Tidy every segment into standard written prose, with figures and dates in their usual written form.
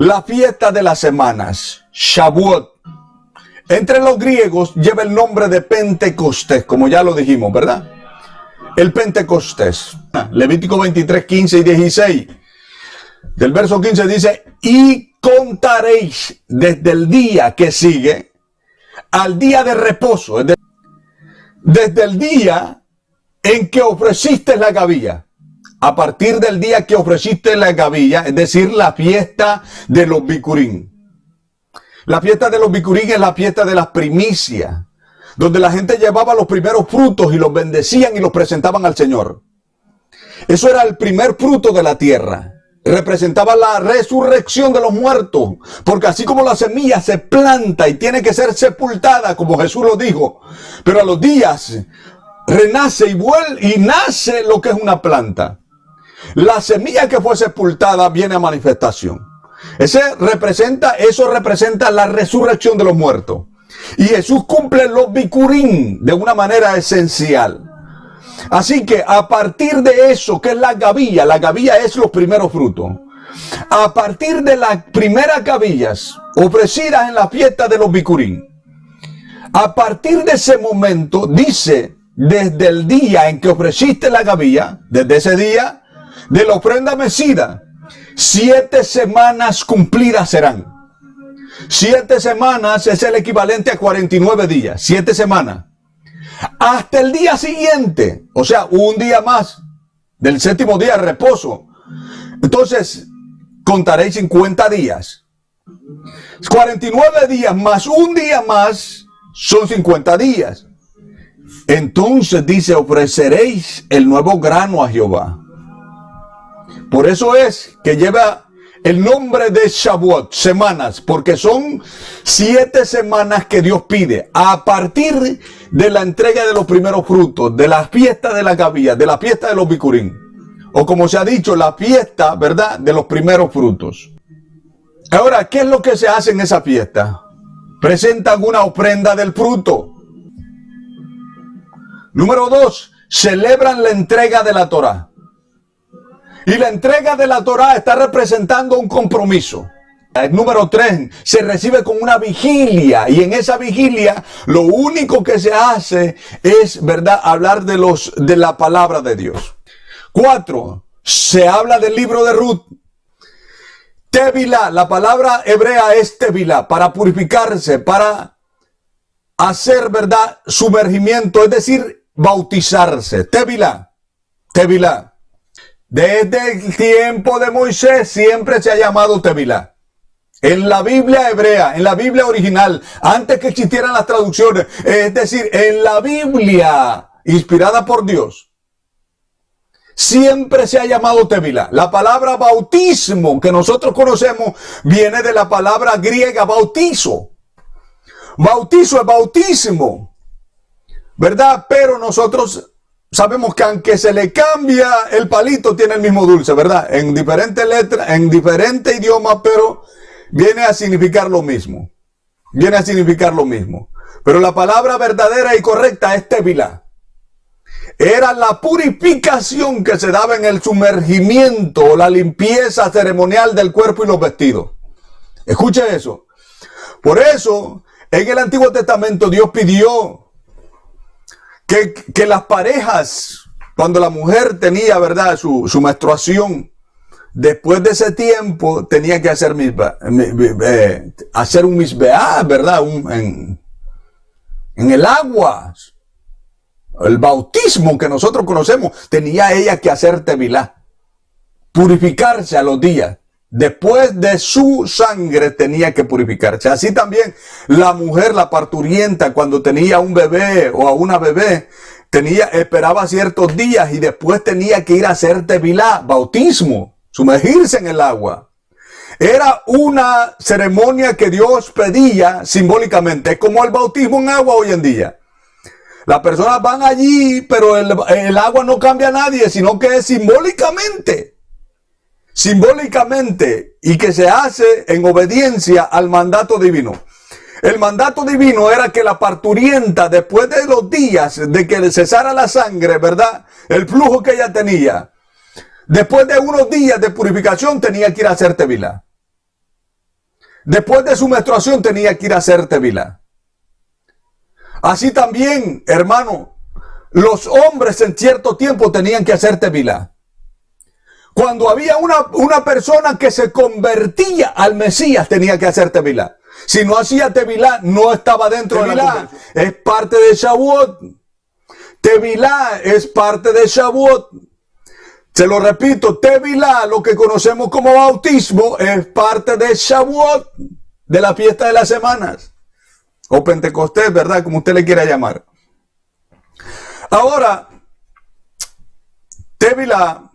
La fiesta de las semanas, Shavuot, entre los griegos lleva el nombre de Pentecostés, como ya lo dijimos, ¿verdad? El Pentecostés. Levítico 23, 15 y 16. Del verso 15 dice, y contaréis desde el día que sigue al día de reposo, desde el día en que ofreciste la gavilla. A partir del día que ofreciste la gavilla, es decir, la fiesta de los Bikurim. La fiesta de los Bikurim es la fiesta de las primicias, donde la gente llevaba los primeros frutos y los bendecían y los presentaban al Señor. Eso era el primer fruto de la tierra. Representaba la resurrección de los muertos, porque así como la semilla se planta y tiene que ser sepultada, como Jesús lo dijo, pero a los días renace y vuelve y nace lo que es una planta. La semilla que fue sepultada viene a manifestación. Eso representa la resurrección de los muertos. Y Jesús cumple los Bikurim de una manera esencial. Así que a partir de eso, que es la gavilla es los primeros frutos. A partir de las primeras gavillas ofrecidas en la fiesta de los Bikurim, a partir de ese momento, dice, desde el día en que ofreciste la gavilla, desde ese día de la ofrenda mecida, 7 semanas cumplidas serán. 7 semanas es el equivalente a 49 días. 7 semanas. Hasta el día siguiente, o sea, un día más del séptimo día de reposo. Entonces, contaréis 50 días. 49 días más un día más son 50 días. Entonces dice, ofreceréis el nuevo grano a Jehová. Por eso es que lleva el nombre de Shavuot, semanas, porque son 7 semanas que Dios pide a partir de la entrega de los primeros frutos, de la fiesta de la gavilla, de la fiesta de los Bikurim, o como se ha dicho, la fiesta, ¿verdad?, de los primeros frutos. Ahora, ¿qué es lo que se hace en esa fiesta? Presentan una ofrenda del fruto. Número 2, celebran la entrega de la Torá. Y la entrega de la Torá está representando un compromiso. El número 3, se recibe con una vigilia. Y en esa vigilia, lo único que se hace es, ¿verdad?, hablar de la palabra de Dios. 4, se habla del libro de Ruth. Tevilá, la palabra hebrea es tevilá, para purificarse, para hacer, ¿verdad?, sumergimiento, es decir, bautizarse. Tevilá, tevilá. Desde el tiempo de Moisés siempre se ha llamado Tevilá. En la Biblia hebrea, en la Biblia original, antes que existieran las traducciones, es decir, en la Biblia inspirada por Dios, siempre se ha llamado Tevilá. La palabra bautismo que nosotros conocemos viene de la palabra griega bautizo. Bautizo es bautismo, ¿verdad? Pero nosotros sabemos que aunque se le cambia el palito, tiene el mismo dulce, ¿verdad? En diferentes letras, en diferentes idiomas, pero viene a significar lo mismo. Viene a significar lo mismo. Pero la palabra verdadera y correcta es tevilá. Era la purificación que se daba en el sumergimiento, la limpieza ceremonial del cuerpo y los vestidos. Escuche eso. Por eso, en el Antiguo Testamento Dios pidió que las parejas, cuando la mujer tenía, ¿verdad?, su menstruación, después de ese tiempo tenía que hacer un misbeá, ¿verdad?, en el agua. El bautismo que nosotros conocemos, tenía ella que hacer tevilá, purificarse a los días. Después de su sangre tenía que purificarse. Así también la mujer, la parturienta, cuando tenía un bebé o a una bebé, esperaba ciertos días y después tenía que ir a hacer tevilá, bautismo, sumergirse en el agua. Era una ceremonia que Dios pedía simbólicamente, es como el bautismo en agua hoy en día. Las personas van allí, pero el agua no cambia a nadie, sino que es simbólicamente, y que se hace en obediencia al mandato divino. El mandato divino era que la parturienta, después de los días de que le cesara la sangre, ¿verdad?, el flujo que ella tenía, después de unos días de purificación tenía que ir a hacer tevilá. después de su menstruación tenía que ir a hacer tevilá. Así también, hermano, los hombres en cierto tiempo tenían que hacer tevilá. Cuando había una persona que se convertía al Mesías, tenía que hacer tevilá. Si no hacía tevilá, no estaba dentro de la conversión. Es parte de Shavuot. Tevilá es parte de Shavuot. Se lo repito, tevilá, lo que conocemos como bautismo, es parte de Shavuot, de la fiesta de las semanas. O Pentecostés, ¿verdad? Como usted le quiera llamar. Ahora, tevilá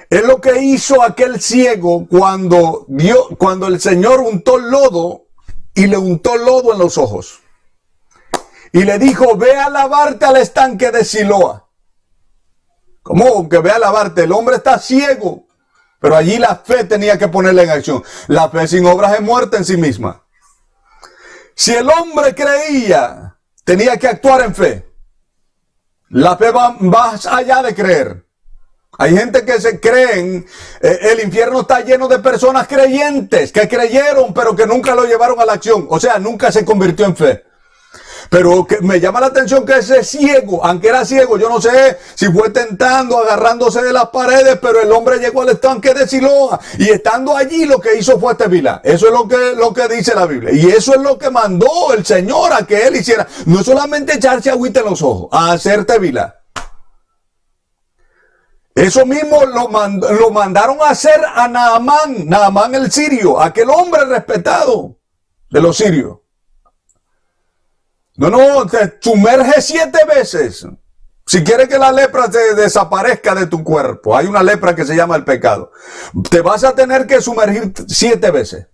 es lo que hizo aquel ciego cuando el Señor untó lodo y le untó lodo en los ojos. Y le dijo, ve a lavarte al estanque de Siloa. ¿Cómo que ve a lavarte? El hombre está ciego. Pero allí la fe tenía que ponerla en acción. La fe sin obras es muerta en sí misma. Si el hombre creía, tenía que actuar en fe. La fe va más allá de creer. Hay gente que se creen, el infierno está lleno de personas creyentes, que creyeron, pero que nunca lo llevaron a la acción. O sea, nunca se convirtió en fe. Pero que me llama la atención que ese ciego, aunque era ciego, yo no sé si fue tentando, agarrándose de las paredes, pero el hombre llegó al estanque de Siloa y estando allí lo que hizo fue tevilá. Eso es lo que dice la Biblia. Y eso es lo que mandó el Señor a que él hiciera. No solamente echarse agüita en los ojos, a hacer tevilá. Eso mismo lo mandaron a hacer a Naamán el sirio, aquel hombre respetado de los sirios. No, te sumerge 7 veces. Si quieres que la lepra se desaparezca de tu cuerpo, hay una lepra que se llama el pecado. Te vas a tener que sumergir 7 veces.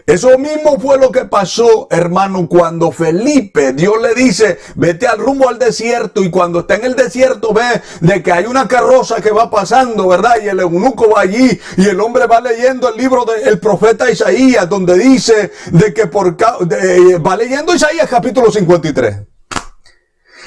Eso mismo fue lo que pasó, hermano, cuando Felipe, Dios le dice, vete al rumbo al desierto, y cuando está en el desierto ve de que hay una carroza que va pasando, ¿verdad? Y el eunuco va allí, y el hombre va leyendo el libro del profeta Isaías, donde dice de que va leyendo Isaías capítulo 53.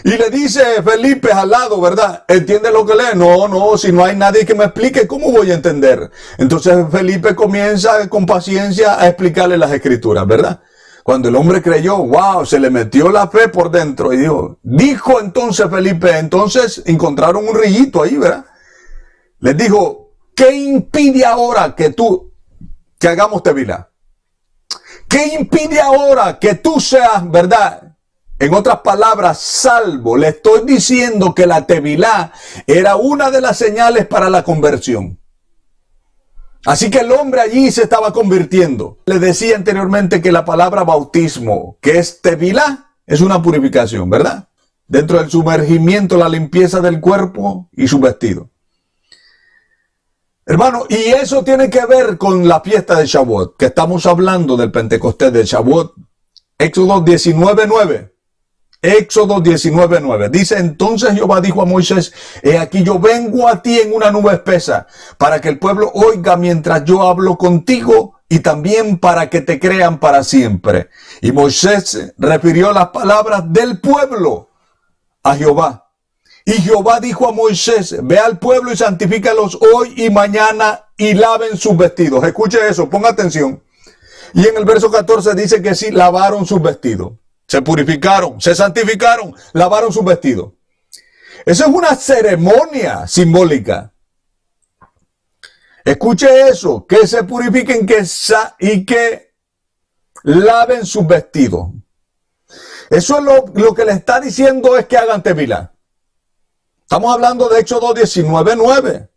Y le dice Felipe al lado, ¿verdad? ¿Entiende lo que lee? No, si no hay nadie que me explique, ¿cómo voy a entender? Entonces Felipe comienza con paciencia a explicarle las escrituras, ¿verdad? Cuando el hombre creyó, wow, se le metió la fe por dentro y dijo entonces Felipe, entonces encontraron un rillito ahí, ¿verdad? Les dijo, ¿qué impide ahora que hagamos tevilá? ¿Qué impide ahora que tú seas, verdad? En otras palabras, salvo. Le estoy diciendo que la tevilá era una de las señales para la conversión. Así que el hombre allí se estaba convirtiendo. Le decía anteriormente que la palabra bautismo, que es tevilá, es una purificación, ¿verdad? Dentro del sumergimiento, la limpieza del cuerpo y su vestido. Hermano, y eso tiene que ver con la fiesta de Shavuot, que estamos hablando del Pentecostés de Shavuot. Éxodo 19:9. Éxodo 19:9. Dice, entonces Jehová dijo a Moisés, he aquí yo vengo a ti en una nube espesa, para que el pueblo oiga mientras yo hablo contigo, y también para que te crean para siempre. Y Moisés refirió las palabras del pueblo a Jehová. Y Jehová dijo a Moisés, ve al pueblo y santifícalos hoy y mañana y laven sus vestidos. Escuche eso, ponga atención. Y en el verso 14 dice que sí, lavaron sus vestidos. Se purificaron, se santificaron, lavaron sus vestidos. Eso es una ceremonia simbólica. Escuche eso, que se purifiquen y que laven sus vestidos. Eso es lo que le está diciendo es que hagan tevilá. Estamos hablando de Éxodo 19:9.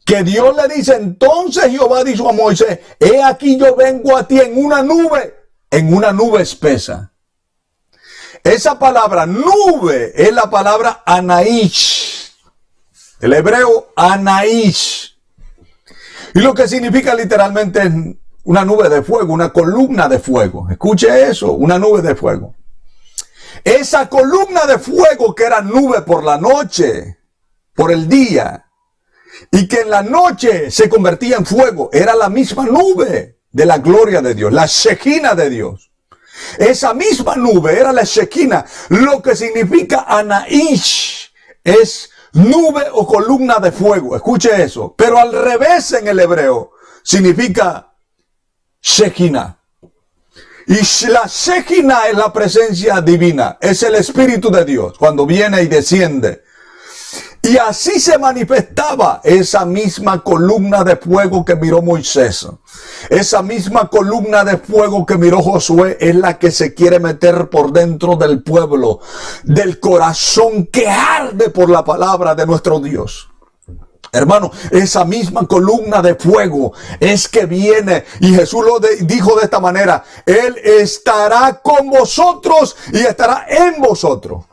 Que Dios le dice, entonces Jehová dijo a Moisés, he aquí yo vengo a ti en una nube espesa. Esa palabra nube es la palabra anaish. El hebreo anaish. Y lo que significa literalmente es una nube de fuego, una columna de fuego. Escuche eso, una nube de fuego. Esa columna de fuego que era nube por la noche, por el día, y que en la noche se convertía en fuego, era la misma nube de la gloria de Dios, la Shekina de Dios. Esa misma nube era la Shekina. Lo que significa Anaish es nube o columna de fuego. Escuche eso. Pero al revés en el hebreo significa Shekinah. Y la Shekinah es la presencia divina, es el Espíritu de Dios cuando viene y desciende. Y así se manifestaba esa misma columna de fuego que miró Moisés. Esa misma columna de fuego que miró Josué es la que se quiere meter por dentro del pueblo, del corazón que arde por la palabra de nuestro Dios. Hermano, esa misma columna de fuego es que viene, y Jesús lo dijo de esta manera: Él estará con vosotros y estará en vosotros.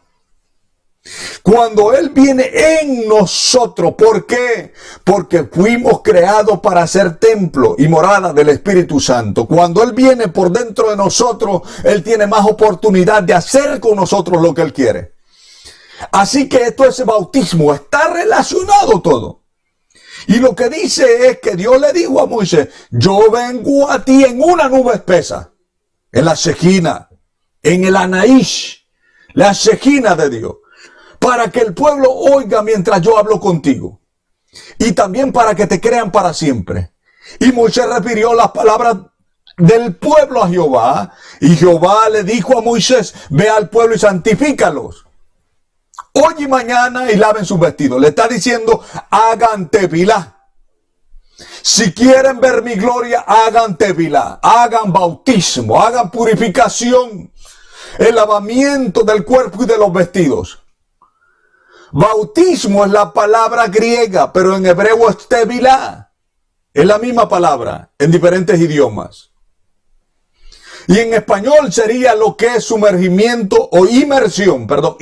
Cuando Él viene en nosotros, ¿por qué? Porque fuimos creados para ser templo y morada del Espíritu Santo. Cuando Él viene por dentro de nosotros, Él tiene más oportunidad de hacer con nosotros lo que Él quiere. Así que esto es bautismo, está relacionado todo. Y lo que dice es que Dios le dijo a Moisés: yo vengo a ti en una nube espesa, en la Shekinah, en el Anaish, la Shekinah de Dios, para que el pueblo oiga mientras yo hablo contigo, y también para que te crean para siempre. Y Moisés refirió las palabras del pueblo a Jehová, y Jehová le dijo a Moisés: ve al pueblo y santifícalos hoy y mañana y laven sus vestidos. Le está diciendo: hagan tevilá. Si quieren ver mi gloria, hagan tevilá, hagan bautismo, hagan purificación, el lavamiento del cuerpo y de los vestidos. Bautismo es la palabra griega, pero en hebreo es tevilá. Es la misma palabra en diferentes idiomas. Y en español sería lo que es sumergimiento o inmersión, ¿verdad?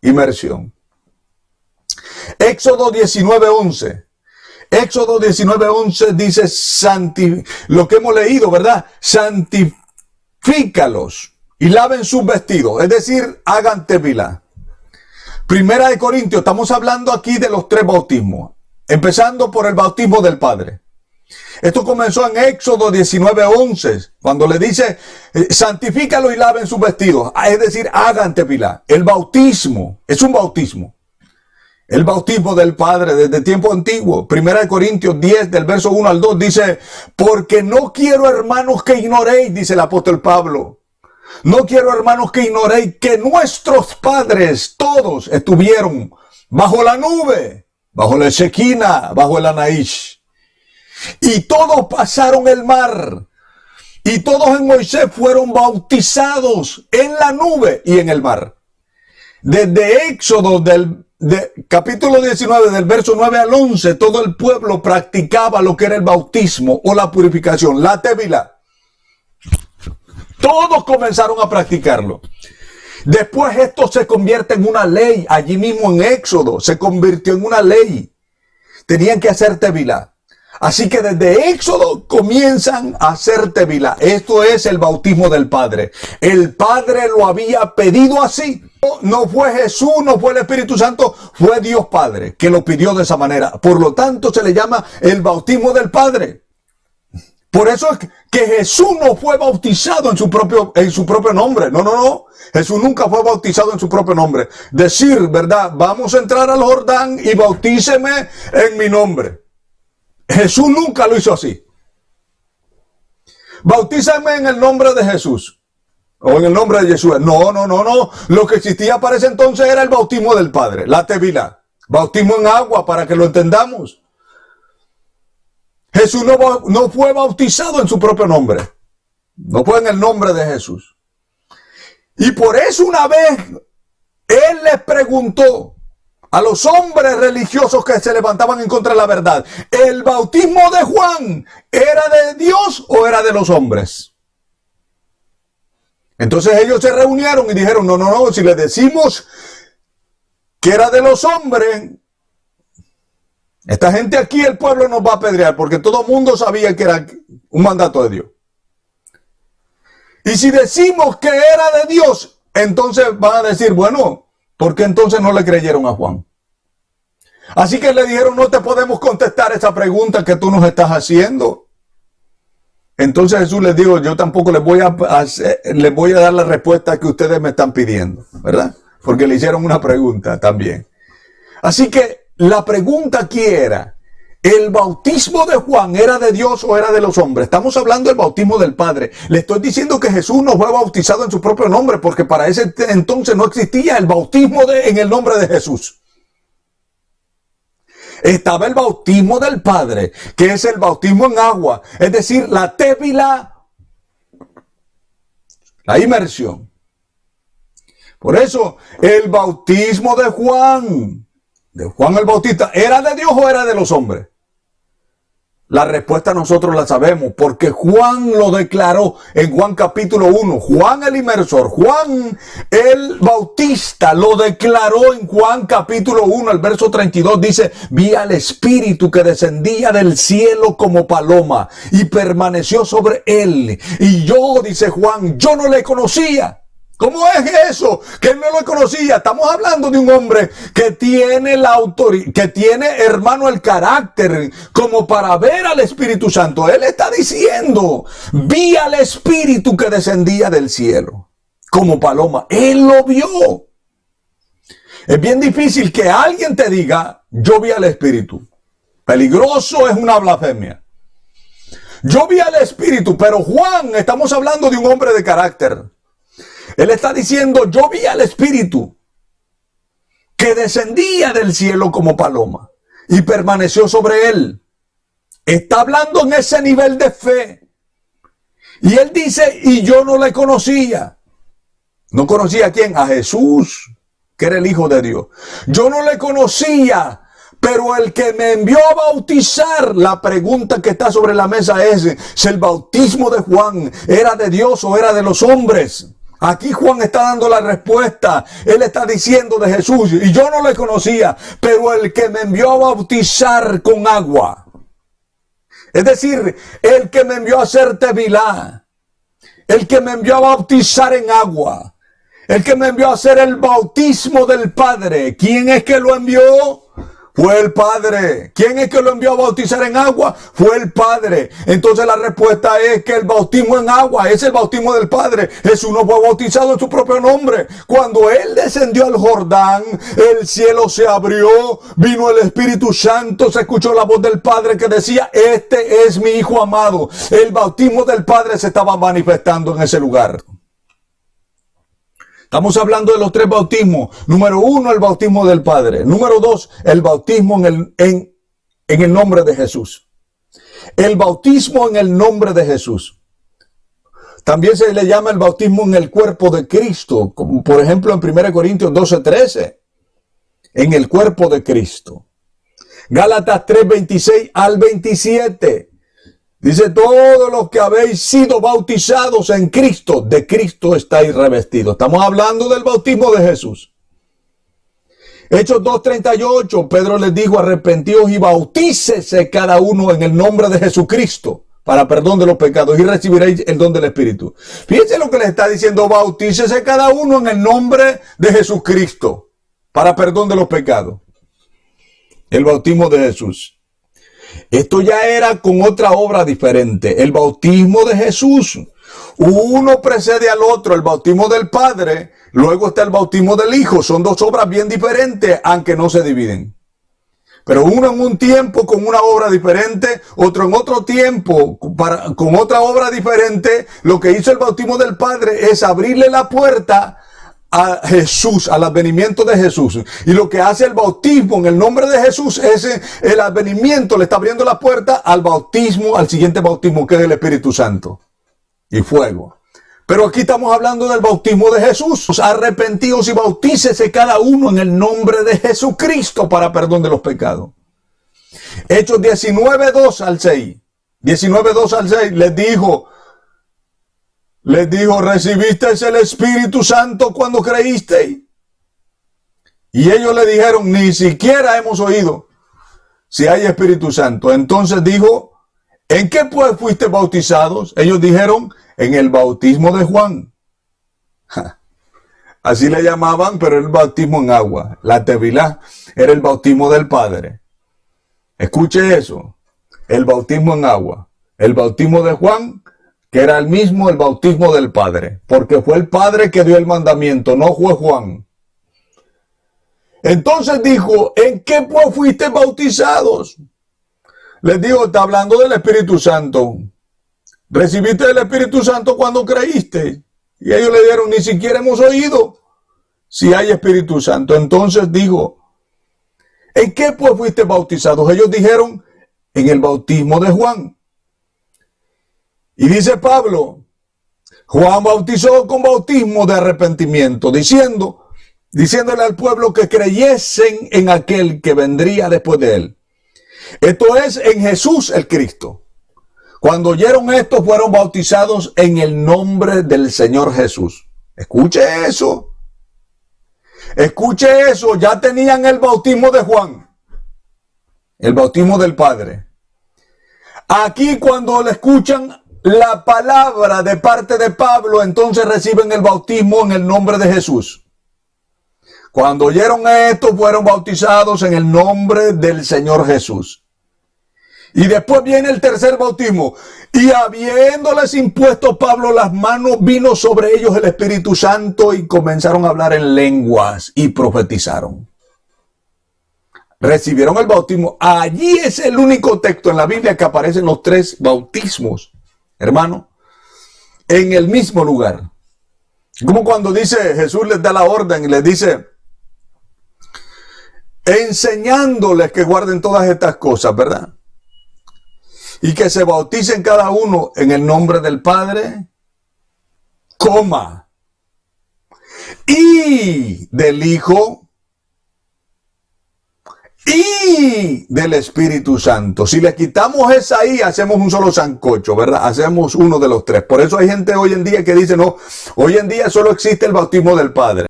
Inmersión. Éxodo 19:11. Éxodo 19:11 dice lo que hemos leído, ¿verdad? Santifícalos y laven sus vestidos, es decir, hagan tevilá. Primera de Corintios, estamos hablando aquí de los 3 bautismos, empezando por el bautismo del Padre. Esto comenzó en Éxodo 19:11, cuando le dice: santifícalo y laven sus vestidos, es decir, hagan tevilá. El bautismo es un bautismo. El bautismo del Padre desde tiempo antiguo. Primera de Corintios 10, del verso 1 al 2, dice: porque no quiero, hermanos, que ignoréis, dice el apóstol Pablo. No quiero, hermanos, que ignoréis que nuestros padres todos estuvieron bajo la nube, bajo la Shekinah, bajo el Anaish. Y todos pasaron el mar. Y todos en Moisés fueron bautizados en la nube y en el mar. Desde Éxodo capítulo 19, del verso 9 al 11, todo el pueblo practicaba lo que era el bautismo o la purificación, la tevilá. Todos comenzaron a practicarlo. Después esto se convierte en una ley. Allí mismo en Éxodo se convirtió en una ley. Tenían que hacer tevilá. Así que desde Éxodo comienzan a hacer tevilá. Esto es el bautismo del Padre. El Padre lo había pedido así. No fue Jesús, no fue el Espíritu Santo, fue Dios Padre que lo pidió de esa manera. Por lo tanto se le llama el bautismo del Padre. Por eso es que Jesús no fue bautizado en su propio nombre. No. Jesús nunca fue bautizado en su propio nombre. Decir, ¿verdad? Vamos a entrar al Jordán y bautíceme en mi nombre. Jesús nunca lo hizo así. Bautízame en el nombre de Jesús. O en el nombre de Jesús. No. Lo que existía para ese entonces era el bautismo del Padre, la tevilá. Bautismo en agua, para que lo entendamos. Jesús no fue bautizado en su propio nombre. No fue en el nombre de Jesús. Y por eso una vez Él les preguntó a los hombres religiosos que se levantaban en contra de la verdad: ¿el bautismo de Juan era de Dios o era de los hombres? Entonces ellos se reunieron y dijeron: no, si le decimos que era de los hombres, esta gente aquí, el pueblo nos va a apedrear, porque todo el mundo sabía que era un mandato de Dios. Y si decimos que era de Dios, entonces van a decir: bueno, ¿por qué entonces no le creyeron a Juan? Así que le dijeron: no te podemos contestar esa pregunta que tú nos estás haciendo. Entonces Jesús les dijo: yo tampoco les voy a dar la respuesta que ustedes me están pidiendo, ¿verdad? Porque le hicieron una pregunta también. Así que la pregunta aquí era, ¿el bautismo de Juan era de Dios o era de los hombres? Estamos hablando del bautismo del Padre. Le estoy diciendo que Jesús no fue bautizado en su propio nombre, porque para ese entonces no existía el bautismo en el nombre de Jesús. Estaba el bautismo del Padre, que es el bautismo en agua, es decir, la tébila, la inmersión. Por eso, el bautismo de Juan el Bautista, ¿era de Dios o era de los hombres? La respuesta nosotros la sabemos, porque Juan lo declaró en Juan capítulo 1. Juan el inmersor, Juan el Bautista lo declaró en Juan capítulo 1, el verso 32, dice, vi al Espíritu que descendía del cielo como paloma y permaneció sobre él. Y yo, dice Juan, yo no le conocía. ¿Cómo es eso? Que él no lo conocía. Estamos hablando de un hombre que tiene la autoridad, que tiene, hermano, el carácter como para ver al Espíritu Santo. Él está diciendo, vi al Espíritu que descendía del cielo como paloma. Él lo vio. Es bien difícil que alguien te diga, yo vi al Espíritu. Peligroso, es una blasfemia. Yo vi al Espíritu, pero Juan, estamos hablando de un hombre de carácter. Él está diciendo, yo vi al Espíritu que descendía del cielo como paloma y permaneció sobre él. Está hablando en ese nivel de fe. Y él dice, y yo no le conocía. ¿No conocía a quién? A Jesús, que era el Hijo de Dios. Yo no le conocía, pero el que me envió a bautizar, la pregunta que está sobre la mesa es, si el bautismo de Juan era de Dios o era de los hombres. Aquí Juan está dando la respuesta. Él está diciendo de Jesús, y yo no le conocía, pero el que me envió a bautizar con agua. Es decir, el que me envió a hacer tevilá, el que me envió a bautizar en agua, el que me envió a hacer el bautismo del Padre. ¿Quién es que lo envió? Fue el Padre. ¿Quién es que lo envió a bautizar en agua? Fue el Padre. Entonces la respuesta es que el bautismo en agua es el bautismo del Padre. Jesús no fue bautizado en su propio nombre. Cuando él descendió al Jordán, el cielo se abrió, vino el Espíritu Santo, se escuchó la voz del Padre que decía, este es mi Hijo amado. El bautismo del Padre se estaba manifestando en ese lugar. Estamos hablando de los tres bautismos. Número uno, el bautismo del Padre. Número dos, el bautismo en el nombre de Jesús. El bautismo en el nombre de Jesús. También se le llama el bautismo en el cuerpo de Cristo, como por ejemplo en 1 Corintios 12:13. En el cuerpo de Cristo. Gálatas 3:26 al 27. Dice, todos los que habéis sido bautizados en Cristo, de Cristo estáis revestidos. Estamos hablando del bautismo de Jesús. Hechos 2:38, Pedro les dijo, arrepentíos y bautícese cada uno en el nombre de Jesucristo para perdón de los pecados y recibiréis el don del Espíritu. Fíjense lo que les está diciendo, bautícese cada uno en el nombre de Jesucristo para perdón de los pecados. El bautismo de Jesús. Esto ya era con otra obra diferente. El bautismo de Jesús. Uno precede al otro. El bautismo del Padre. Luego está el bautismo del Hijo. Son dos obras bien diferentes, aunque no se dividen. Pero uno en un tiempo con una obra diferente, otro en otro tiempo con otra obra diferente. Lo que hizo el bautismo del Padre es abrirle la puerta a Jesús, al advenimiento de Jesús. Y lo que hace el bautismo en el nombre de Jesús es el advenimiento, le está abriendo la puerta al bautismo, al siguiente bautismo, que es el Espíritu Santo y fuego. Pero aquí estamos hablando del bautismo de Jesús. Arrepentíos y bautícese cada uno en el nombre de Jesucristo para perdón de los pecados. Hechos 19:2 al 6. 19:2 al 6 les dijo, ¿recibisteis el Espíritu Santo cuando creísteis? Y ellos le dijeron, ni siquiera hemos oído si hay Espíritu Santo. Entonces dijo, ¿en qué pues fuiste bautizados? Ellos dijeron, en el bautismo de Juan. Así le llamaban, pero el bautismo en agua. La tevilá era el bautismo del Padre. Escuche eso, el bautismo en agua. El bautismo de Juan, que era el mismo el bautismo del Padre, porque fue el Padre que dio el mandamiento, no fue Juan. Entonces dijo, ¿en qué pues fuiste bautizados? Les digo, está hablando del Espíritu Santo. Recibiste el Espíritu Santo cuando creíste. Y ellos le dieron, ni siquiera hemos oído si hay Espíritu Santo. Entonces dijo, ¿en qué pues fuiste bautizados? Ellos dijeron, en el bautismo de Juan. Y dice Pablo, Juan bautizó con bautismo de arrepentimiento, diciéndole al pueblo que creyesen en aquel que vendría después de él. Esto es, en Jesús el Cristo. Cuando oyeron esto, fueron bautizados en el nombre del Señor Jesús. Escuche eso. Escuche eso. Ya tenían el bautismo de Juan. El bautismo del Padre. Aquí cuando le escuchan la palabra de parte de Pablo, entonces reciben el bautismo en el nombre de Jesús. Cuando oyeron esto, fueron bautizados en el nombre del Señor Jesús. Y después viene el tercer bautismo. Y habiéndoles impuesto Pablo las manos, vino sobre ellos el Espíritu Santo y comenzaron a hablar en lenguas y profetizaron. Recibieron el bautismo. Allí es el único texto en la Biblia que aparecen los tres bautismos, hermano, en el mismo lugar. Como cuando dice, Jesús les da la orden y les dice, enseñándoles que guarden todas estas cosas, ¿verdad? Y que se bauticen cada uno en el nombre del Padre, y del Hijo, y del Espíritu Santo. Si le quitamos esa I, hacemos un solo sancocho, ¿verdad? Hacemos uno de los tres. Por eso hay gente hoy en día que dice, no, hoy en día solo existe el bautismo del Padre.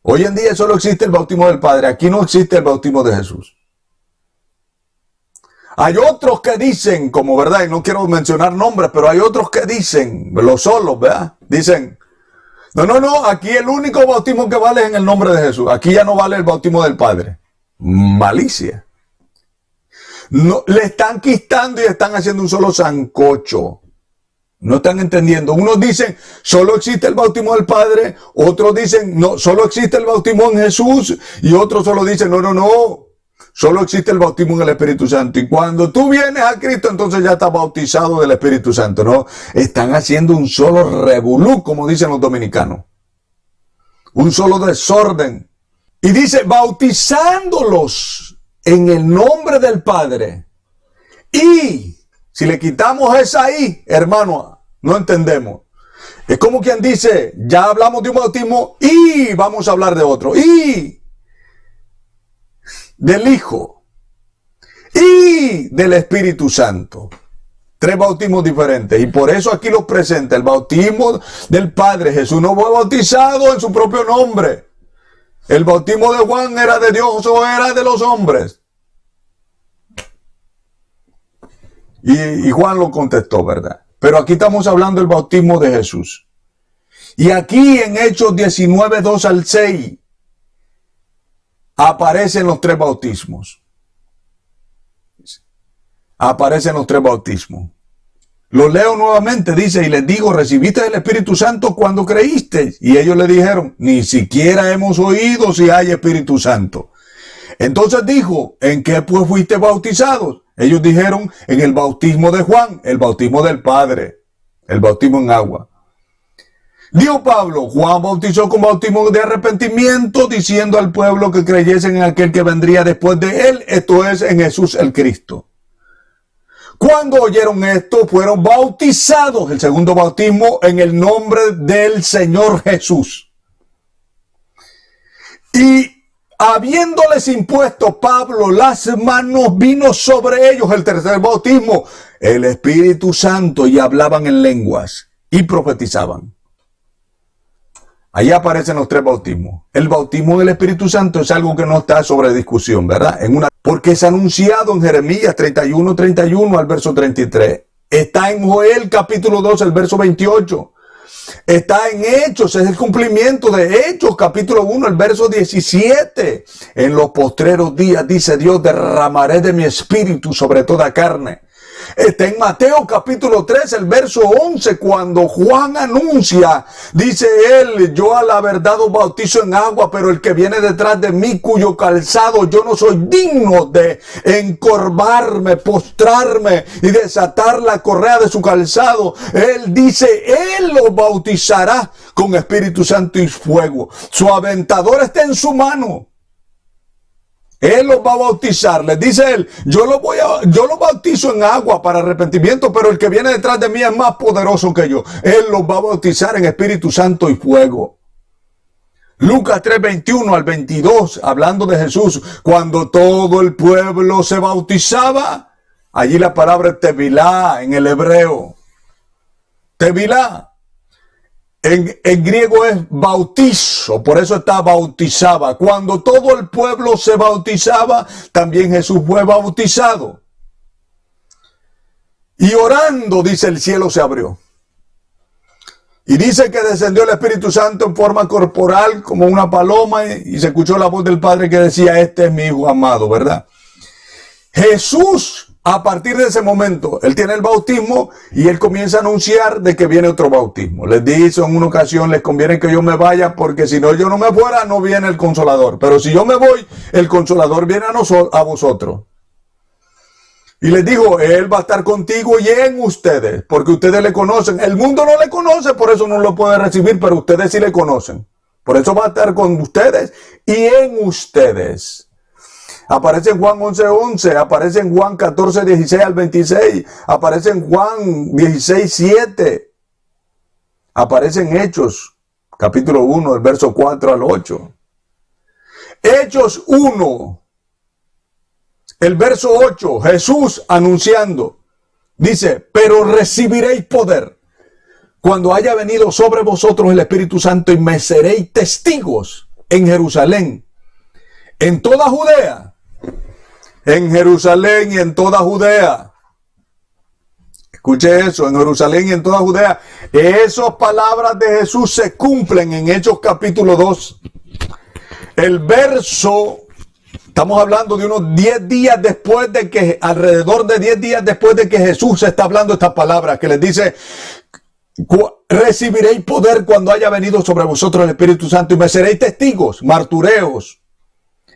Hoy en día solo existe el bautismo del Padre. Aquí no existe el bautismo de Jesús. Hay otros que dicen, como verdad, y no quiero mencionar nombres, pero hay otros que dicen, los solos, ¿verdad? Dicen, no, aquí el único bautismo que vale es en el nombre de Jesús. Aquí ya no vale el bautismo del Padre. Malicia. No, le están quitando y están haciendo un solo sancocho. No están entendiendo. Unos dicen, solo existe el bautismo del Padre. Otros dicen, no, solo existe el bautismo en Jesús. Y otros solo dicen, no. Solo existe el bautismo en el Espíritu Santo. Y cuando tú vienes a Cristo, entonces ya estás bautizado del Espíritu Santo. No, están haciendo un solo revolú, como dicen los dominicanos. Un solo desorden. Y dice, bautizándolos en el nombre del Padre. Y si le quitamos esa I, hermano, no entendemos. Es como quien dice, ya hablamos de un bautismo y vamos a hablar de otro. Y del Hijo y del Espíritu Santo. Tres bautismos diferentes. Y por eso aquí los presenta el bautismo del Padre. Jesús no fue bautizado en su propio nombre. El bautismo de Juan era de Dios o era de los hombres. Y Juan lo contestó, ¿verdad? Pero aquí estamos hablando del bautismo de Jesús. Y aquí en Hechos 19, 2 al 6, aparecen los tres bautismos. Aparecen los tres bautismos. Lo leo nuevamente, dice, y les digo, recibiste el Espíritu Santo cuando creíste. Y ellos le dijeron, ni siquiera hemos oído si hay Espíritu Santo. Entonces dijo, ¿en qué pues fuiste bautizados? Ellos dijeron, en el bautismo de Juan, el bautismo del Padre, el bautismo en agua. Dijo Pablo, Juan bautizó con bautismo de arrepentimiento, diciendo al pueblo que creyesen en aquel que vendría después de él, esto es, en Jesús el Cristo. Cuando oyeron esto, fueron bautizados, el segundo bautismo, en el nombre del Señor Jesús. Y habiéndoles impuesto Pablo las manos, vino sobre ellos el tercer bautismo, el Espíritu Santo, y hablaban en lenguas y profetizaban. Ahí aparecen los tres bautismos. El bautismo del Espíritu Santo es algo que no está sobre discusión, ¿verdad? Porque es anunciado en Jeremías 31 al verso 33. Está en Joel capítulo 2, el verso 28. Está en Hechos, es el cumplimiento de Hechos capítulo 1, el verso 17. En los postreros días, dice Dios, derramaré de mi espíritu sobre toda carne. Está en Mateo capítulo 3, el verso 11, cuando Juan anuncia, dice él, yo a la verdad os bautizo en agua, pero el que viene detrás de mí, cuyo calzado yo no soy digno de encorvarme, postrarme y desatar la correa de su calzado. Él dice, él los bautizará con Espíritu Santo y fuego. Su aventador está en su mano. Él los va a bautizar. Les dice él, yo los bautizo en agua para arrepentimiento, pero el que viene detrás de mí es más poderoso que yo. Él los va a bautizar en Espíritu Santo y fuego. Lucas 3, 21 al 22, hablando de Jesús, cuando todo el pueblo se bautizaba, allí la palabra tevilá en el hebreo. Tevilá. En griego es bautizo, por eso está bautizaba. Cuando todo el pueblo se bautizaba, también Jesús fue bautizado. Y orando, dice, el cielo se abrió. Y dice que descendió el Espíritu Santo en forma corporal como una paloma y se escuchó la voz del Padre que decía, este es mi Hijo amado, ¿verdad? Jesús, a partir de ese momento, él tiene el bautismo y él comienza a anunciar de que viene otro bautismo. Les dice en una ocasión, les conviene que yo me vaya porque si no yo no me fuera, no viene el Consolador. Pero si yo me voy, el Consolador viene a vosotros. Y les dijo, él va a estar contigo y en ustedes, porque ustedes le conocen. El mundo no le conoce, por eso no lo puede recibir, pero ustedes sí le conocen. Por eso va a estar con ustedes y en ustedes. Aparece en Juan 11:11, aparece en Juan 14:16 al 26, aparece en Juan 16:7, aparece en Hechos, capítulo 1, el verso 4 al 8. Hechos 1, el verso 8, Jesús anunciando, dice, pero recibiréis poder cuando haya venido sobre vosotros el Espíritu Santo y me seréis testigos en Jerusalén, en toda Judea, en Jerusalén y en toda Judea. Escuche eso, en Jerusalén y en toda Judea. Esas palabras de Jesús se cumplen en Hechos capítulo 2. El verso, estamos hablando de unos 10 días después de que, alrededor de 10 días después de que Jesús está hablando estas palabras, que les dice, recibiréis poder cuando haya venido sobre vosotros el Espíritu Santo y me seréis testigos, martureos,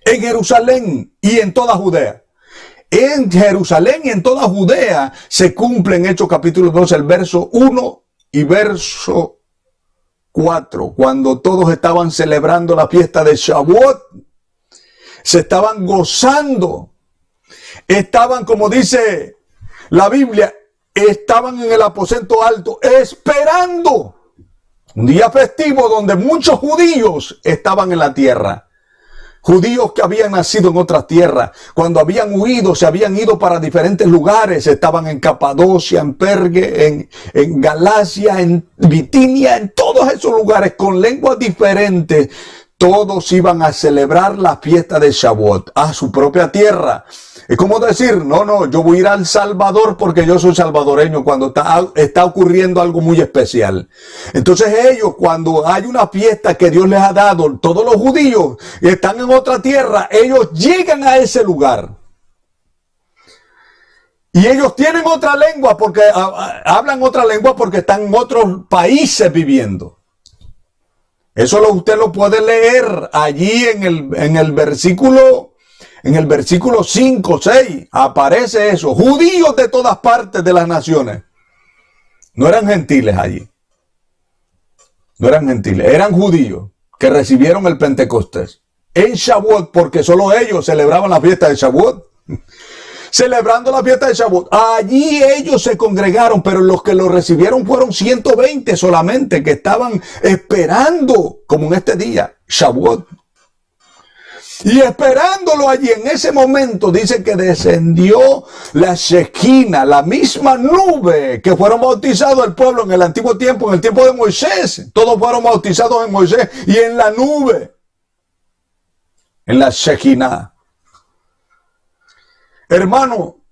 en Jerusalén y en toda Judea. En Jerusalén y en toda Judea se cumple en Hechos capítulo 2 el verso 1 y verso 4. Cuando todos estaban celebrando la fiesta de Shavuot, se estaban gozando. Estaban, como dice la Biblia, estaban en el aposento alto esperando un día festivo donde muchos judíos estaban en la tierra. Judíos que habían nacido en otras tierras, cuando habían huido, se habían ido para diferentes lugares, estaban en Capadocia, en Perge, en Galacia, en Bitinia, en todos esos lugares con lenguas diferentes. Todos iban a celebrar la fiesta de Shavuot a su propia tierra. Es como decir, no, yo voy a ir al Salvador porque yo soy salvadoreño cuando está ocurriendo algo muy especial. Entonces ellos, cuando hay una fiesta que Dios les ha dado, todos los judíos están en otra tierra, ellos llegan a ese lugar. Y ellos tienen otra lengua porque hablan otra lengua porque están en otros países viviendo. Eso usted lo puede leer allí en el versículo 5, 6, aparece eso. Judíos de todas partes de las naciones. No eran gentiles allí. No eran gentiles, eran judíos que recibieron el Pentecostés. En Shavuot, porque solo ellos celebraban la fiesta de Shavuot. Celebrando la fiesta de Shavuot. Allí ellos se congregaron, pero los que lo recibieron fueron 120 solamente, que estaban esperando, como en este día, Shavuot. Y esperándolo allí, en ese momento, dice que descendió la Shekinah, la misma nube que fueron bautizados el pueblo en el antiguo tiempo, en el tiempo de Moisés. Todos fueron bautizados en Moisés y en la nube, en la Shekinah. Hermano,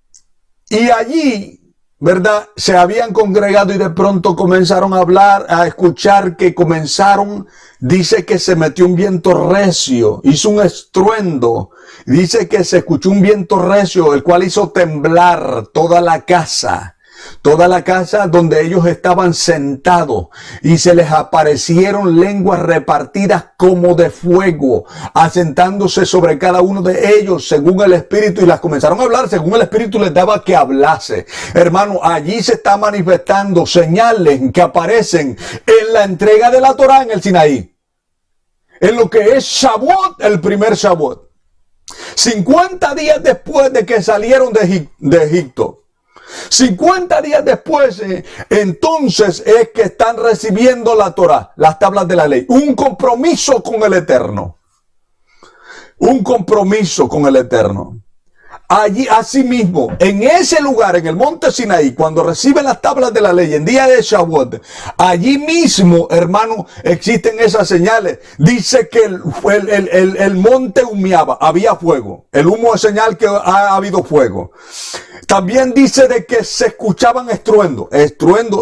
y allí ¿verdad? Se habían congregado y de pronto comenzaron a hablar, a escuchar que comenzaron, dice que se metió un viento recio, hizo un estruendo, dice que se escuchó un viento recio, el cual hizo temblar toda la casa donde ellos estaban sentados, y se les aparecieron lenguas repartidas como de fuego, asentándose sobre cada uno de ellos según el Espíritu, y las comenzaron a hablar según el Espíritu les daba que hablase. Hermano, allí se está manifestando señales que aparecen en la entrega de la Torá en el Sinaí, en lo que es Shavuot, el primer Shavuot, 50 días después de que salieron de Egipto. 50 días después, entonces es que están recibiendo la Torá, las tablas de la ley. Un compromiso con el Eterno. Un compromiso con el Eterno. Allí, asimismo, en ese lugar, en el monte Sinaí, cuando reciben las tablas de la ley, en día de Shavuot, allí mismo, hermano, existen esas señales. Dice que el monte humeaba, había fuego. El humo es señal que ha habido fuego. También dice de que se escuchaban estruendo.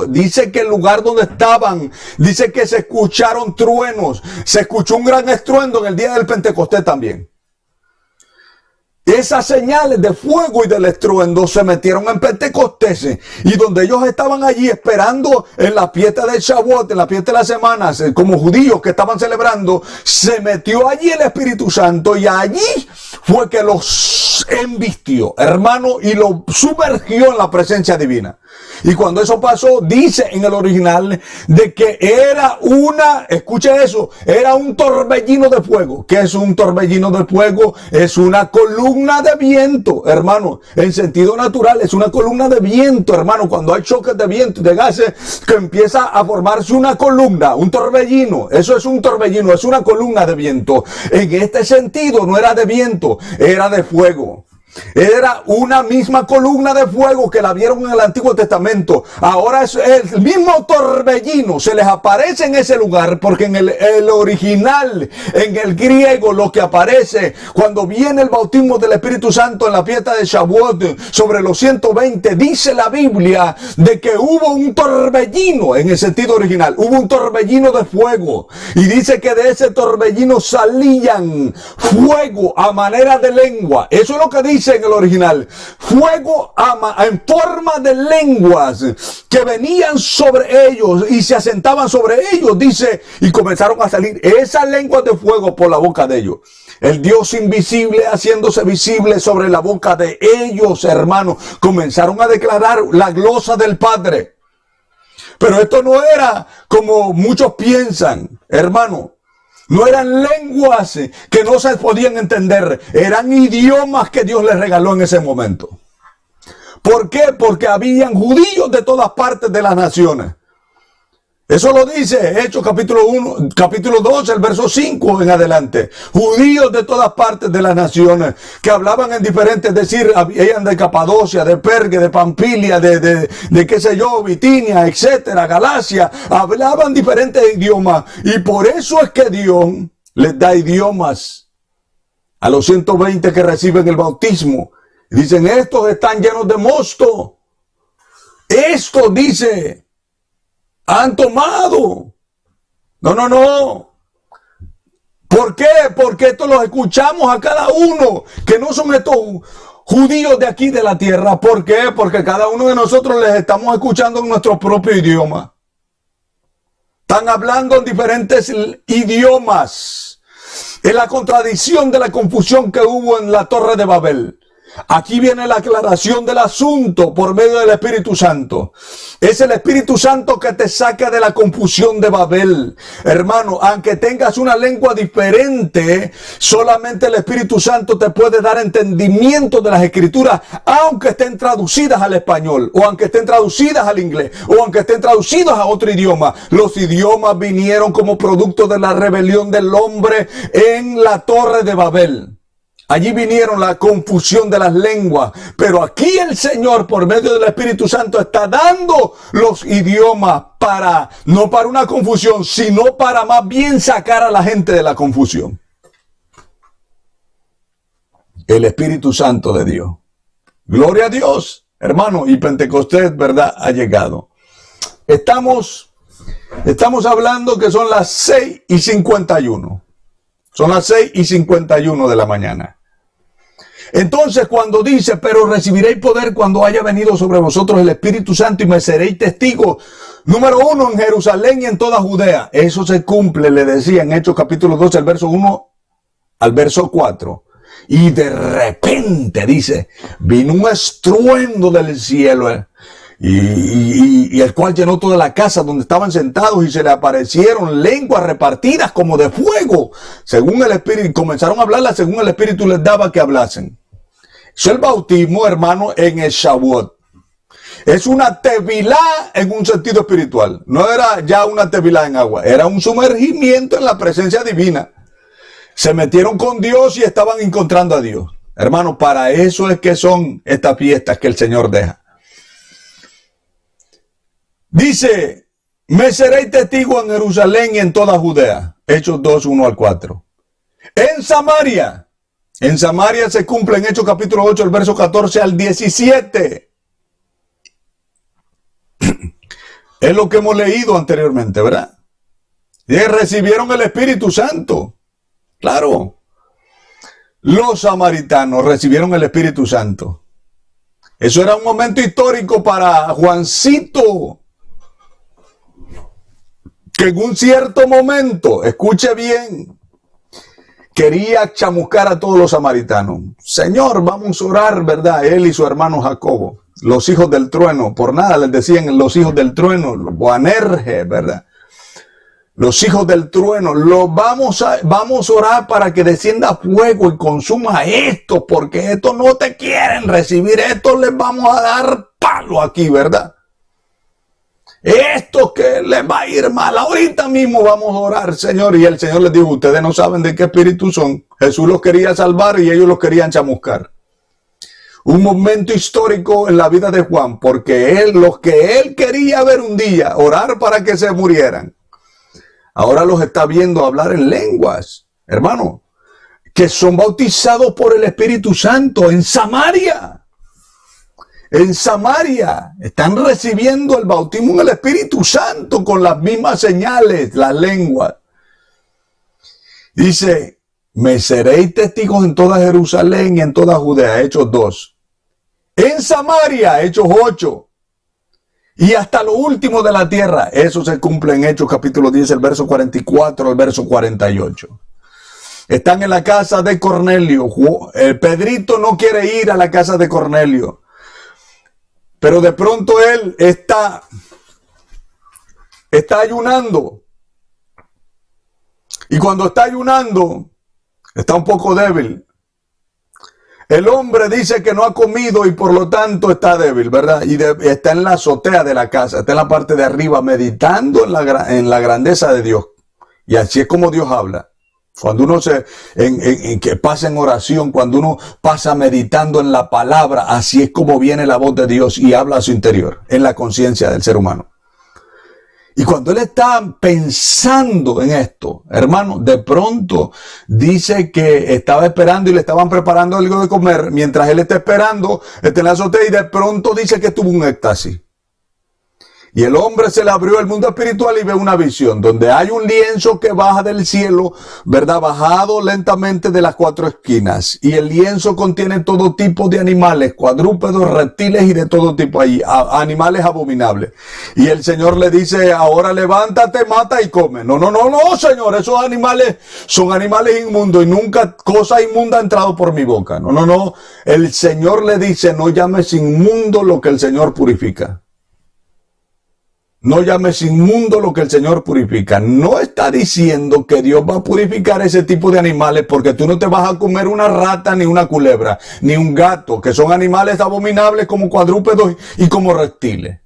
Dice que el lugar donde estaban, dice que se escucharon truenos. Se escuchó un gran estruendo en el día del Pentecostés también. Esas señales de fuego y del estruendo se metieron en Pentecostés, y donde ellos estaban allí esperando en la fiesta de Shavuot, en la fiesta de las semanas, como judíos que estaban celebrando, se metió allí el Espíritu Santo, y allí fue que los embistió, hermano, y lo sumergió en la presencia divina. Y cuando eso pasó, dice en el original de que era escuche eso, era un torbellino de fuego. ¿Qué es un torbellino de fuego? Es una columna de viento, hermano. En sentido natural, es una columna de viento, hermano. Cuando hay choques de viento y de gases, que empieza a formarse una columna, un torbellino. Eso es un torbellino, es una columna de viento. En este sentido, no era de viento, era de fuego. Era una misma columna de fuego que la vieron en el Antiguo Testamento. Ahora es el mismo torbellino, se les aparece en ese lugar, porque en el original, en el griego, lo que aparece cuando viene el bautismo del Espíritu Santo en la fiesta de Shavuot sobre los 120, dice la Biblia de que hubo un torbellino. En el sentido original, hubo un torbellino de fuego, y dice que de ese torbellino salían fuego a manera de lengua. Eso es lo que dice en el original, fuego en forma de lenguas que venían sobre ellos y se asentaban sobre ellos, dice, y comenzaron a salir esas lenguas de fuego por la boca de ellos. El Dios invisible haciéndose visible sobre la boca de ellos, hermanos. Comenzaron a declarar la glosa del Padre. Pero esto no era como muchos piensan, hermano. No eran lenguas que no se podían entender. Eran idiomas que Dios les regaló en ese momento. ¿Por qué? Porque habían judíos de todas partes de las naciones. Eso lo dice Hechos capítulo 2, el verso 5 en adelante. Judíos de todas partes de las naciones que hablaban en diferentes, es decir, eran de Capadocia, de Perge, de Pamfilia, de qué sé yo, Bitinia, etcétera, Galacia. Hablaban diferentes idiomas, y por eso es que Dios les da idiomas a los 120 que reciben el bautismo. Dicen, estos están llenos de mosto. Esto dice, han tomado. No. ¿Por qué? Porque esto los escuchamos a cada uno, que no son estos judíos de aquí de la tierra. ¿Por qué? Porque cada uno de nosotros les estamos escuchando en nuestro propio idioma. Están hablando en diferentes idiomas. Es la contradicción de la confusión que hubo en la Torre de Babel. Aquí viene la aclaración del asunto por medio del Espíritu Santo. Es el Espíritu Santo que te saca de la confusión de Babel. Hermano, aunque tengas una lengua diferente, solamente el Espíritu Santo te puede dar entendimiento de las Escrituras, aunque estén traducidas al español, o aunque estén traducidas al inglés, o aunque estén traducidas a otro idioma. Los idiomas vinieron como producto de la rebelión del hombre en la Torre de Babel. Allí vinieron la confusión de las lenguas, pero aquí el Señor, por medio del Espíritu Santo, está dando los idiomas no para una confusión, sino para más bien sacar a la gente de la confusión. El Espíritu Santo de Dios. Gloria a Dios. hermano, y Pentecostés, ¿verdad?, ha llegado. Estamos hablando que son las 6:51. Son las 6:51 de la mañana. Entonces, cuando dice, pero recibiréis poder cuando haya venido sobre vosotros el Espíritu Santo y me seréis testigos, número 1, en Jerusalén y en toda Judea. Eso se cumple, le decía en Hechos capítulo 12, el verso 1 al verso 4. Y de repente, dice, vino un estruendo del cielo, y el cual llenó toda la casa donde estaban sentados, y se le aparecieron lenguas repartidas como de fuego, según el Espíritu, y comenzaron a hablarlas según el Espíritu les daba que hablasen. Eso es el bautismo, hermano, en el Shavuot. Es una tevilá en un sentido espiritual. No era ya una tevilá en agua, era un sumergimiento en la presencia divina. Se metieron con Dios y estaban encontrando a Dios. Hermano, para eso es que son estas fiestas que el Señor deja. Dice, me seréis testigo en Jerusalén y en toda Judea. Hechos 2, 1 al 4. En Samaria se cumple en Hechos capítulo 8, el verso 14 al 17. Es lo que hemos leído anteriormente, ¿verdad? Y recibieron el Espíritu Santo. Claro. Los samaritanos recibieron el Espíritu Santo. Eso era un momento histórico para Juancito, que en un cierto momento, escuche bien, quería chamuscar a todos los samaritanos. Señor, vamos a orar, ¿verdad? Él y su hermano Jacobo, los hijos del trueno, por nada les decían los hijos del trueno, los Boanerges, ¿verdad? Los hijos del trueno, vamos a orar para que descienda fuego y consuma esto, porque estos no te quieren recibir, estos les vamos a dar palo aquí, ¿verdad? Esto que les va a ir mal, ahorita mismo vamos a orar, Señor. Y el Señor les dijo, ustedes no saben de qué espíritu son. Jesús los quería salvar y ellos los querían chamuscar. Un momento histórico en la vida de Juan, porque los que él quería ver un día, orar para que se murieran, ahora los está viendo hablar en lenguas, hermano, que son bautizados por el Espíritu Santo en Samaria. En Samaria están recibiendo el bautismo en el Espíritu Santo con las mismas señales, las lenguas. Dice, me seréis testigos en toda Jerusalén y en toda Judea, Hechos 2. En Samaria, Hechos 8. Y hasta lo último de la tierra. Eso se cumple en Hechos capítulo 10, el verso 44 al verso 48. Están en la casa de Cornelio. Pedrito no quiere ir a la casa de Cornelio. Pero de pronto él está ayunando. Y cuando está ayunando, está un poco débil. El hombre dice que no ha comido y por lo tanto está débil, ¿verdad? Y está en la azotea de la casa, está en la parte de arriba meditando en la grandeza de Dios. Y así es como Dios habla. Cuando uno que pasa en oración, cuando uno pasa meditando en la palabra, así es como viene la voz de Dios y habla a su interior, en la conciencia del ser humano. Y cuando él está pensando en esto, hermano, de pronto dice que estaba esperando y le estaban preparando algo de comer. Mientras él está esperando, está en la azotea y de pronto dice que tuvo un éxtasis. Y el hombre se le abrió el mundo espiritual y ve una visión donde hay un lienzo que baja del cielo, ¿verdad? Bajado lentamente de las 4 esquinas. Y el lienzo contiene todo tipo de animales, cuadrúpedos, reptiles y de todo tipo ahí, animales abominables. Y el Señor le dice, ahora levántate, mata y come. No, Señor, esos animales son animales inmundos y nunca cosa inmunda ha entrado por mi boca. No. El Señor le dice, no llames inmundo lo que el Señor purifica. No llames inmundo lo que el Señor purifica. No está diciendo que Dios va a purificar ese tipo de animales porque tú no te vas a comer una rata ni una culebra, ni un gato, que son animales abominables como cuadrúpedos y como reptiles.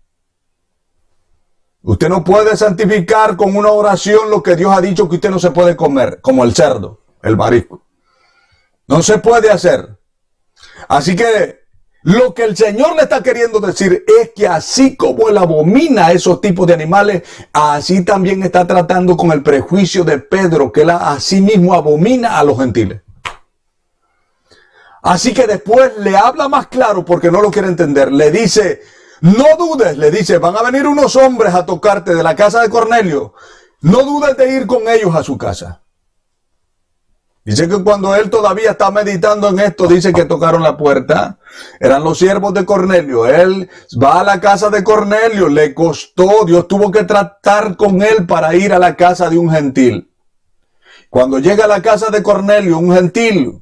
Usted no puede santificar con una oración lo que Dios ha dicho que usted no se puede comer, como el cerdo, el marisco. No se puede hacer. Así que lo que el Señor le está queriendo decir es que así como Él abomina a esos tipos de animales, así también está tratando con el prejuicio de Pedro, que Él así mismo abomina a los gentiles. Así que después le habla más claro porque no lo quiere entender. Le dice, no dudes, le dice, van a venir unos hombres a tocarte de la casa de Cornelio. No dudes de ir con ellos a su casa. Dice que cuando él todavía está meditando en esto, dice que tocaron la puerta. Eran los siervos de Cornelio. Él va a la casa de Cornelio. Le costó, Dios tuvo que tratar con él para ir a la casa de un gentil. Cuando llega a la casa de Cornelio, un gentil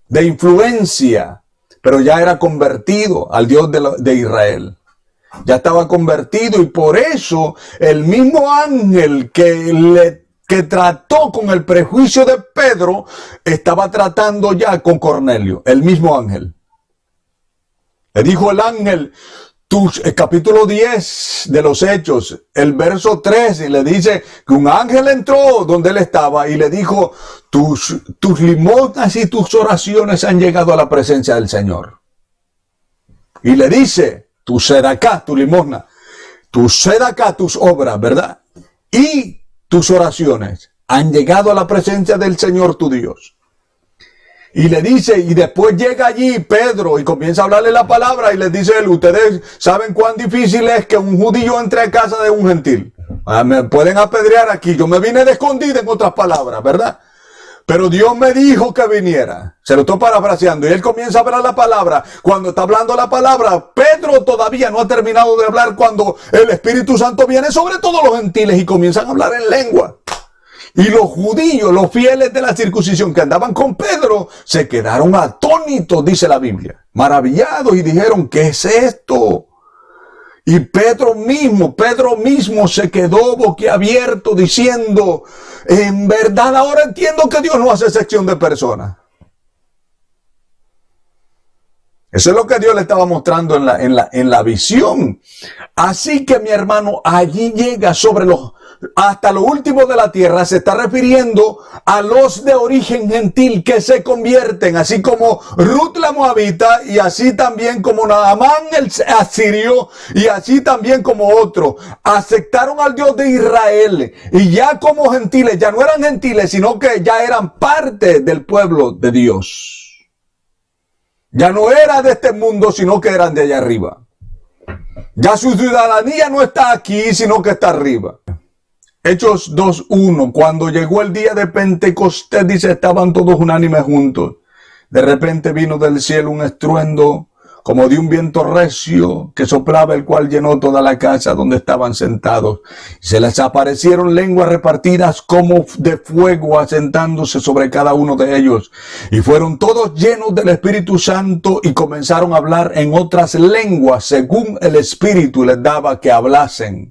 de influencia, pero ya era convertido al Dios de Israel. Ya estaba convertido y por eso el mismo ángel que trató con el prejuicio de Pedro, estaba tratando ya con Cornelio, el mismo ángel. Le dijo el ángel, el capítulo 10 de los Hechos, el verso 13, le dice que un ángel entró donde él estaba y le dijo, tus limosnas y tus oraciones han llegado a la presencia del Señor. Y le dice, tu sedacá, tu limosna, tu sedacá, tus obras, ¿verdad? Y tus oraciones han llegado a la presencia del Señor tu Dios. Y le dice, y después llega allí Pedro y comienza a hablarle la palabra y les dice él, ustedes saben cuán difícil es que un judío entre a casa de un gentil. Me pueden apedrear aquí, yo me vine de escondida en otras palabras, ¿verdad? Pero Dios me dijo que viniera. Se lo estoy parafraseando. Y él comienza a hablar la palabra. Cuando está hablando la palabra, Pedro todavía no ha terminado de hablar cuando el Espíritu Santo viene sobre todos los gentiles y comienzan a hablar en lengua. Y los judíos, los fieles de la circuncisión que andaban con Pedro, se quedaron atónitos, dice la Biblia. Maravillados y dijeron, ¿qué es esto? Y Pedro mismo se quedó boquiabierto diciendo, en verdad ahora entiendo que Dios no hace excepción de personas. Eso es lo que Dios le estaba mostrando en la visión. Así que mi hermano, allí llega hasta lo último de la tierra, se está refiriendo a los de origen gentil que se convierten, así como Ruth la moabita, y así también como Naamán el asirio, y así también como otro, aceptaron al Dios de Israel, y ya como gentiles, ya no eran gentiles, sino que ya eran parte del pueblo de Dios. Ya no era de este mundo, sino que eran de allá arriba. Ya su ciudadanía no está aquí, sino que está arriba. Hechos 2:1, cuando llegó el día de Pentecostés, dice, estaban todos unánimes juntos. De repente vino del cielo un estruendo, como de un viento recio, que soplaba, el cual llenó toda la casa donde estaban sentados. Y se les aparecieron lenguas repartidas como de fuego, asentándose sobre cada uno de ellos. Y fueron todos llenos del Espíritu Santo y comenzaron a hablar en otras lenguas, según el Espíritu les daba que hablasen.